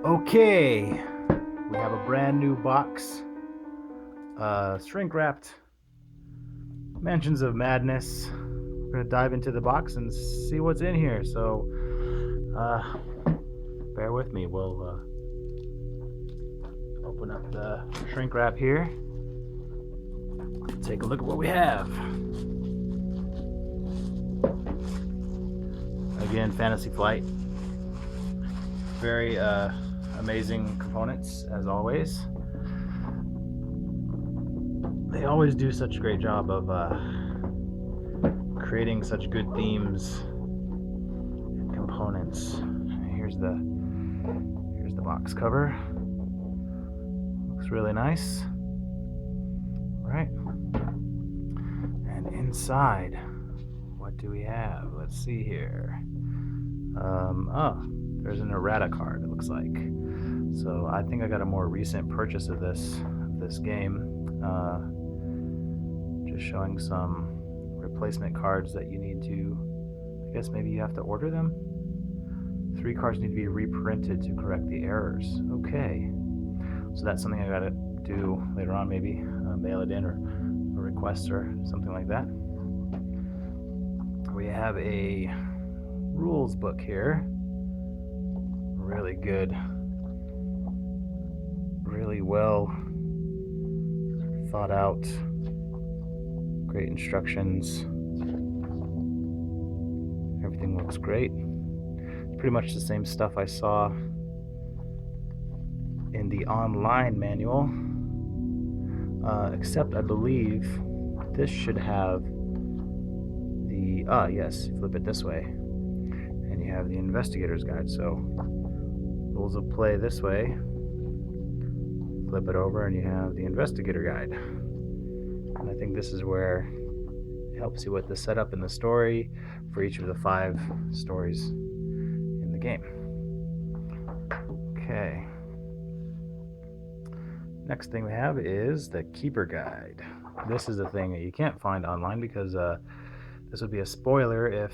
Okay, we have a brand new box, shrink wrapped Mansions of Madness. We're gonna dive into the box and see what's in here. So, bear with me. We'll open up the shrink wrap here. Take a look at what we have. Again, Fantasy Flight. Very amazing components as always. They always do such a great job of creating such good themes and components. Here's the box cover. Looks really nice. Right. And inside, what do we have? Let's see here. Oh, there's an errata card, it looks like. So I think I got a more recent purchase of this game. Just showing some replacement cards that you need to, I guess maybe you have to order them. 3 cards need to be reprinted to correct the errors. Okay, so that's something I gotta do later on, maybe mail it in or a request or something like that. We have a rules book here. Really good, really well thought out, great instructions. Everything looks great. It's pretty much the same stuff I saw in the online manual, except I believe this should have the, yes, you flip it this way and you have the investigator's guide. So rules of play this way, flip it over and you have the investigator guide. And I think this is where it helps you with the setup and the story for each of the 5 stories in the game. Okay. Next thing we have is the keeper guide. This is the thing that you can't find online because this would be a spoiler. If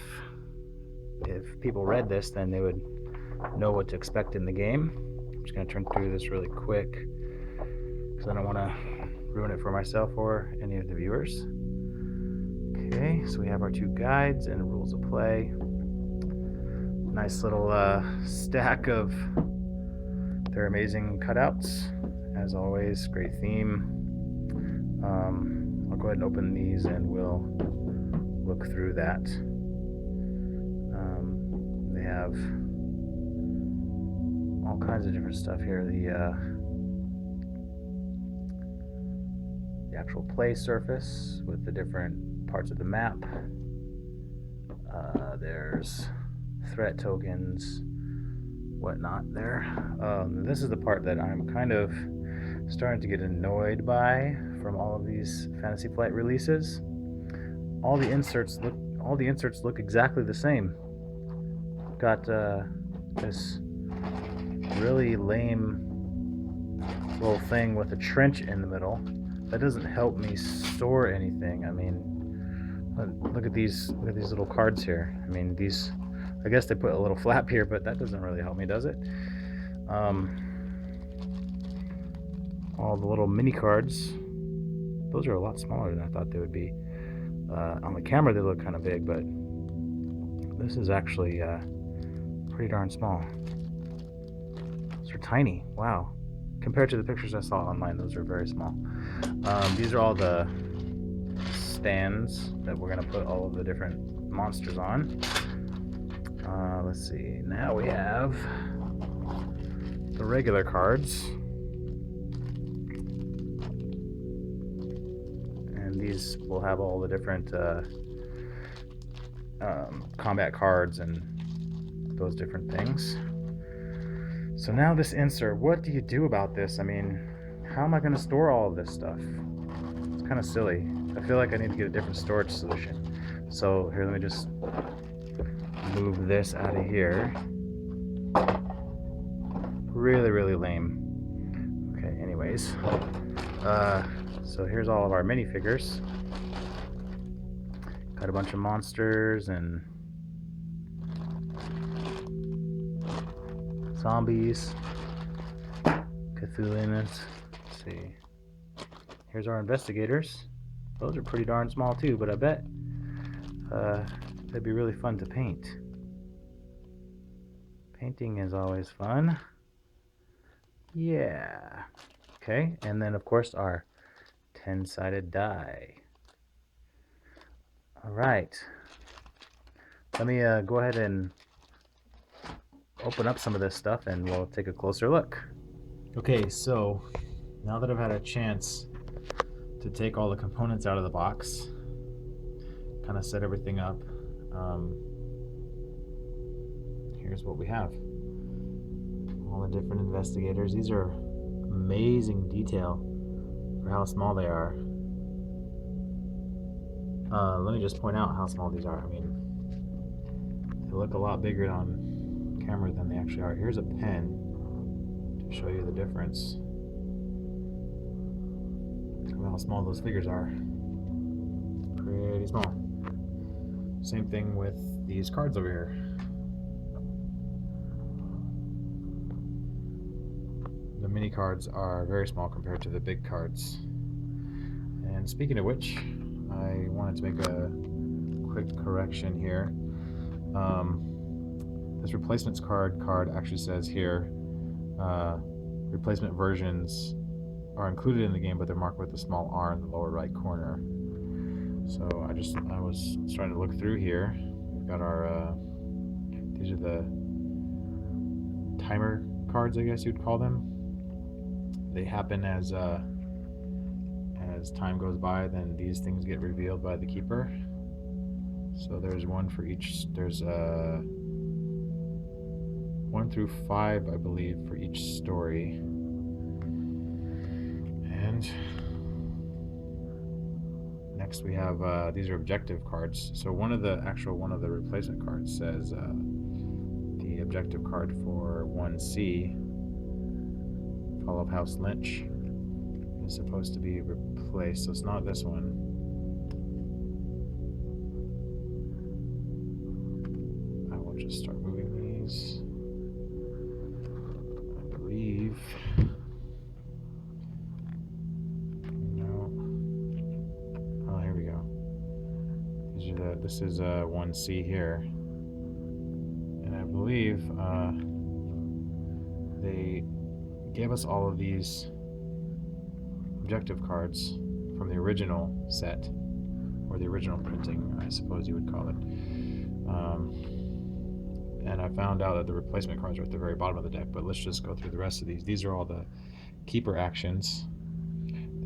people read this, then they would know what to expect in the game. I'm just going to turn through this really quick because I don't want to ruin it for myself or any of the viewers. Okay, so we have our 2 guides and rules of play. Nice little stack of their amazing cutouts. As always, great theme. I'll go ahead and open these and we'll look through that. They have all kinds of different stuff here. The actual play surface with the different parts of the map. There's threat tokens, whatnot there. This is the part that I'm kind of starting to get annoyed by from all of these Fantasy Flight releases. All the inserts look exactly the same. Got this really lame little thing with a trench in the middle. That doesn't help me store anything. I mean, look at these little cards here. I mean, these, I guess they put a little flap here, but that doesn't really help me, does it? All the little mini cards, those are a lot smaller than I thought they would be. On the camera they look kind of big, but this is actually pretty darn small. Those are tiny. Wow. Compared to the pictures I saw online, those are very small. These are all the stands that we're going to put all of the different monsters on. Let's see. Now we have the regular cards. And these will have all the different combat cards and those different things. So now this insert, what do you do about this? I mean, how am I going to store all of this stuff? It's kind of silly. I feel like I need to get a different storage solution. So here, let me just move this out of here. Really, really lame. Okay, anyways. So here's all of our minifigures. Got a bunch of monsters and zombies. Cthulhuiness. Let's see. Here's our investigators. Those are pretty darn small too, but I bet they'd be really fun to paint. Painting is always fun. Yeah. Okay, and then of course our 10-sided die. All right. Let me go ahead and open up some of this stuff and we'll take a closer look. Okay, so now that I've had a chance to take all the components out of the box, kind of set everything up, here's what we have. All the different investigators. These are amazing detail for how small they are. Let me just point out how small these are. I mean, they look a lot bigger on camera than they actually are. Here's a pen to show you the difference. Look how small those figures are. Pretty small. Same thing with these cards over here. The mini cards are very small compared to the big cards. And speaking of which, I wanted to make a quick correction here. This replacements card actually says here, replacement versions are included in the game, but they're marked with a small R in the lower right corner. So I was starting to look through here. We've got our, these are the timer cards, I guess you'd call them. They happen as time goes by, then these things get revealed by the keeper. So there's one for each, there's 1 through 5, I believe, for each story. And next we have, these are objective cards. So one of the replacement cards says the objective card for 1C, Fall of House Lynch, is supposed to be replaced, so it's not this one. I will just start moving these. I believe. No. Oh, here we go. These are this is 1C here. And I believe they gave us all of these objective cards from the original set, or the original printing, I suppose you would call it. And I found out that the replacement cards are at the very bottom of the deck, but let's just go through the rest of these. These are all the keeper actions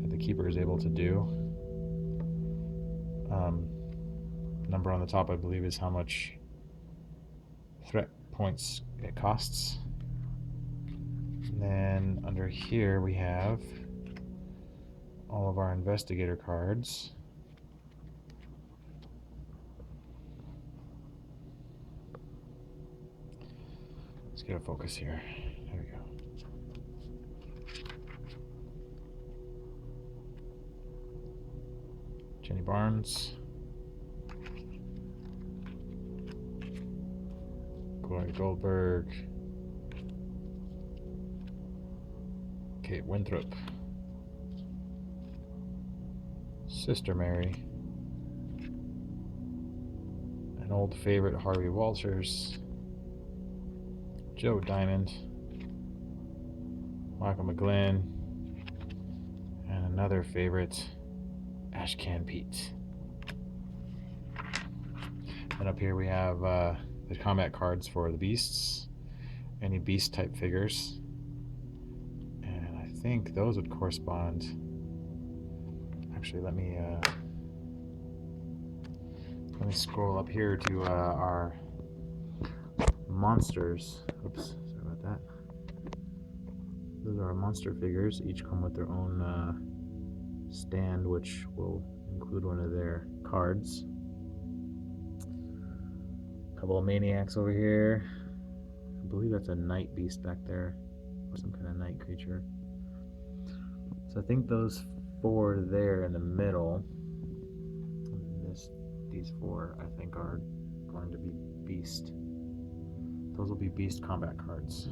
that the keeper is able to do. Number on the top, I believe, is how much threat points it costs. And then under here we have all of our investigator cards. Let's get a focus here. There we go. Jenny Barnes. Gloria Goldberg. Kate Winthrop. Sister Mary. An old favorite, Harvey Walters. Joe Diamond. Michael McGlynn. And another favorite, Ashcan Pete. And up here we have the combat cards for the beasts. Any beast type figures. And I think those would correspond. Actually, let me scroll up here to our monsters. Oops, sorry about that. Those are our monster figures. Each come with their own stand, which will include one of their cards. A couple of maniacs over here. I believe that's a night beast back there, or some kind of night creature. So I think those 4 there in the middle, these 4 I think are going to be beast. Those will be beast combat cards.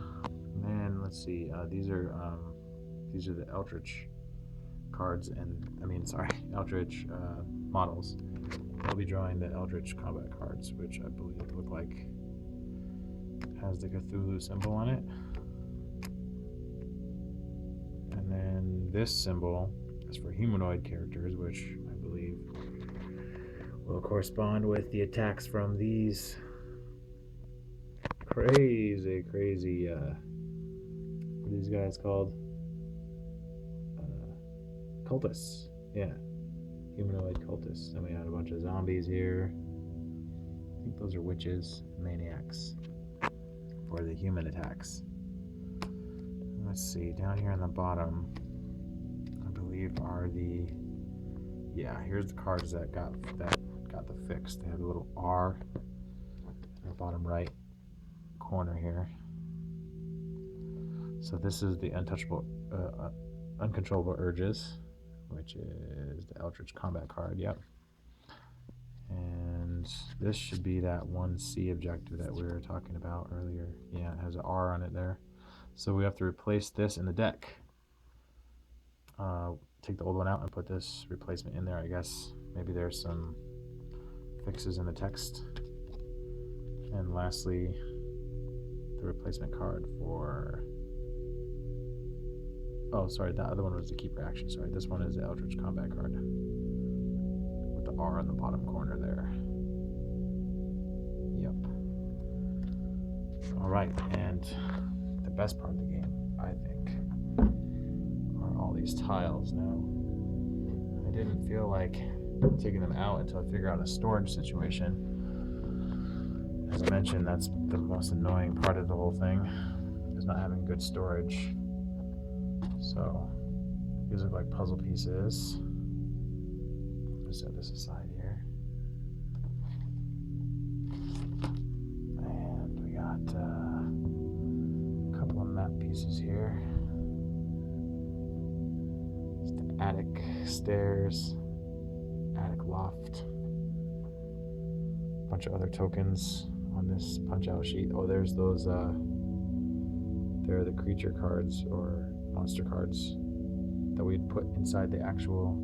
And then let's see, these are These are the Eldritch cards, and Eldritch models. I'll be drawing the Eldritch combat cards, which I believe look like has the Cthulhu symbol on it. And then this symbol is for humanoid characters, which I believe will correspond with the attacks from these crazy, what are these guys called? Cultists. Yeah, humanoid cultists. Then we had a bunch of zombies here. I think those are witches, maniacs, for the human attacks. Let's see, down here on the bottom, I believe are here's the cards that got the fix. They have a little R in the bottom right corner here. So this is the uncontrollable urges, which is the Eldritch combat card. Yep. And this should be that 1C objective that we were talking about earlier. Yeah, it has an R on it there. So we have to replace this in the deck. Take the old one out and put this replacement in there, I guess. Maybe there's some fixes in the text. And lastly, the replacement card for... Oh, sorry, that other one was the keeper action. Sorry, this one is the Eldritch combat card with the R on the bottom corner there. Yep. All right, and the best part of the game, I think, are all these tiles. Now, I didn't feel like taking them out until I figure out a storage situation. As I mentioned, that's the most annoying part of the whole thing, is not having good storage. So these look like puzzle pieces. Let's set this aside here. And we got a couple of map pieces here. It's the attic stairs, attic loft. A bunch of other tokens on this punch out sheet. Oh, there's those they're the creature cards or monster cards that we'd put inside the actual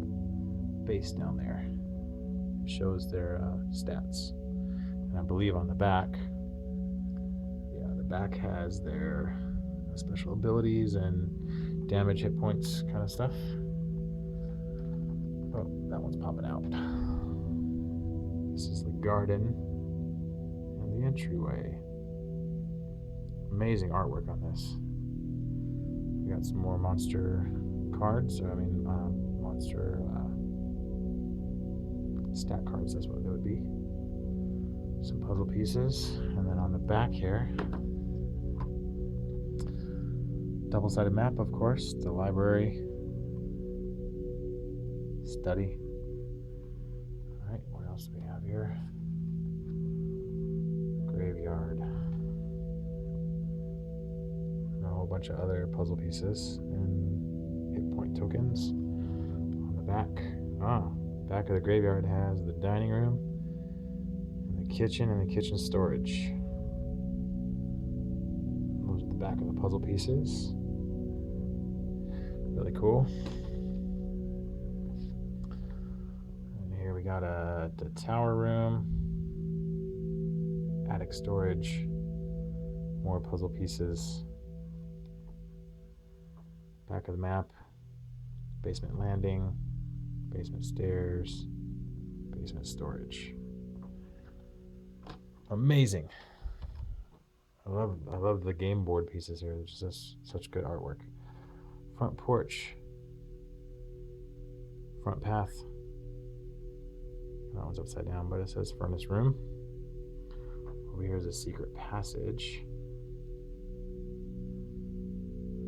base down there. It shows their stats. And I believe on the back, the back has their special abilities and damage, hit points kind of stuff. Oh, that one's popping out. This is the garden and the entryway. Amazing artwork on this. We got some more monster cards, monster stat cards, that's what they would be. Some puzzle pieces, and then on the back here, double-sided map, of course, the library, study. All right, what else do we have here? Graveyard. A whole bunch of other puzzle pieces and hit point tokens. On the back, back of the graveyard has the dining room and the kitchen storage. Those are the back of the puzzle pieces. Really cool. And here we got the tower room, attic storage, more puzzle pieces. Back of the map, basement landing, basement stairs, basement storage. Amazing. I love the game board pieces here. There's just such good artwork. Front porch, front path. That one's upside down, but it says furnace room. Over here is a secret passage.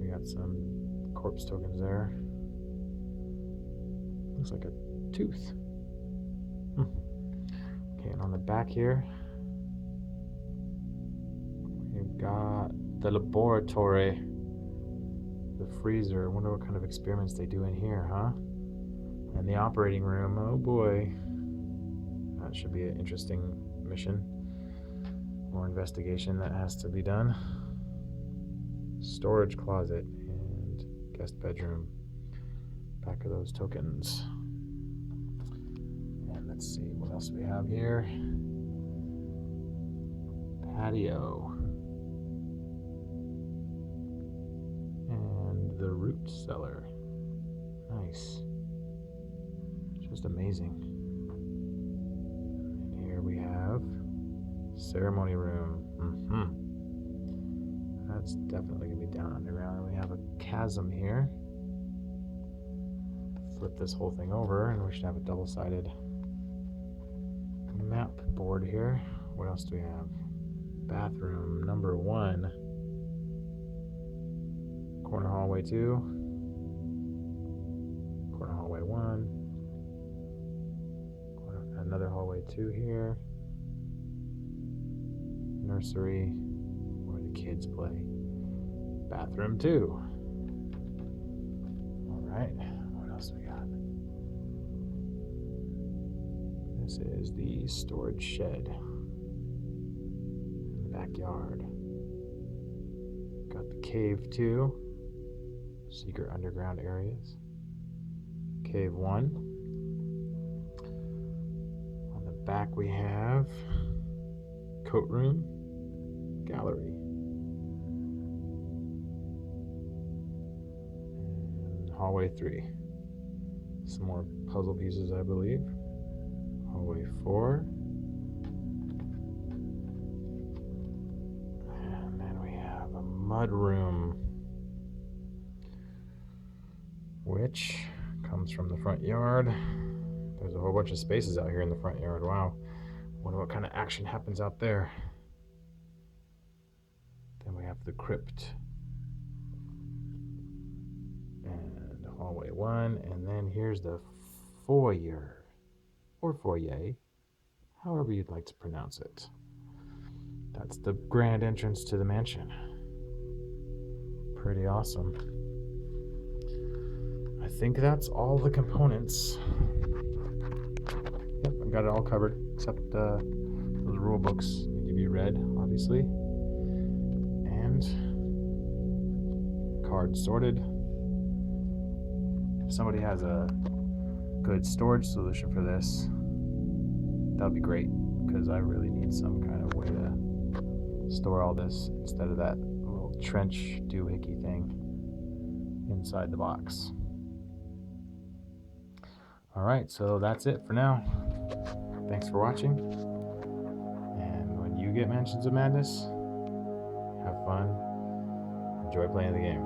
We got some corpse tokens there. Looks like a tooth. Okay, and on the back here, we've got the laboratory, the freezer. I wonder what kind of experiments they do in here, huh? And the operating room. Oh boy, that should be an interesting mission. More investigation that has to be done. Storage closet and Guest bedroom. Back of those tokens. And let's see what else we have here. Patio. And the root cellar. Nice. Just amazing. And here we have ceremony room. That's definitely gonna be down underground. And we have a chasm here. Flip this whole thing over and we should have a double-sided map board here. What else do we have? Bathroom number 1. Corner hallway 2. Corner hallway 1. Another hallway 2 here. Nursery, where the kids play. Bathroom 2. Alright, what else we got? This is the storage shed in the backyard. Got the cave 2. Secret underground areas. Cave 1. On the back we have coat room, gallery, and hallway 3. Some more puzzle pieces, I believe. Hallway 4. And then we have a mud room, which comes from the front yard. There's a whole bunch of spaces out here in the front yard. Wow. Wonder what kind of action happens out there. Then we have the crypt. And hallway 1. And then here's the foyer. Or foyer. However you'd like to pronounce it. That's the grand entrance to the mansion. Pretty awesome. I think that's all the components. Yep, I got it all covered, except those rule books need to be read, obviously. And cards sorted. If somebody has a good storage solution for this, that'd be great, because I really need some kind of way to store all this instead of that little trench doohickey thing inside the box. Alright, so that's it for now. Thanks for watching. And when you get Mansions of Madness, have fun, enjoy playing the game.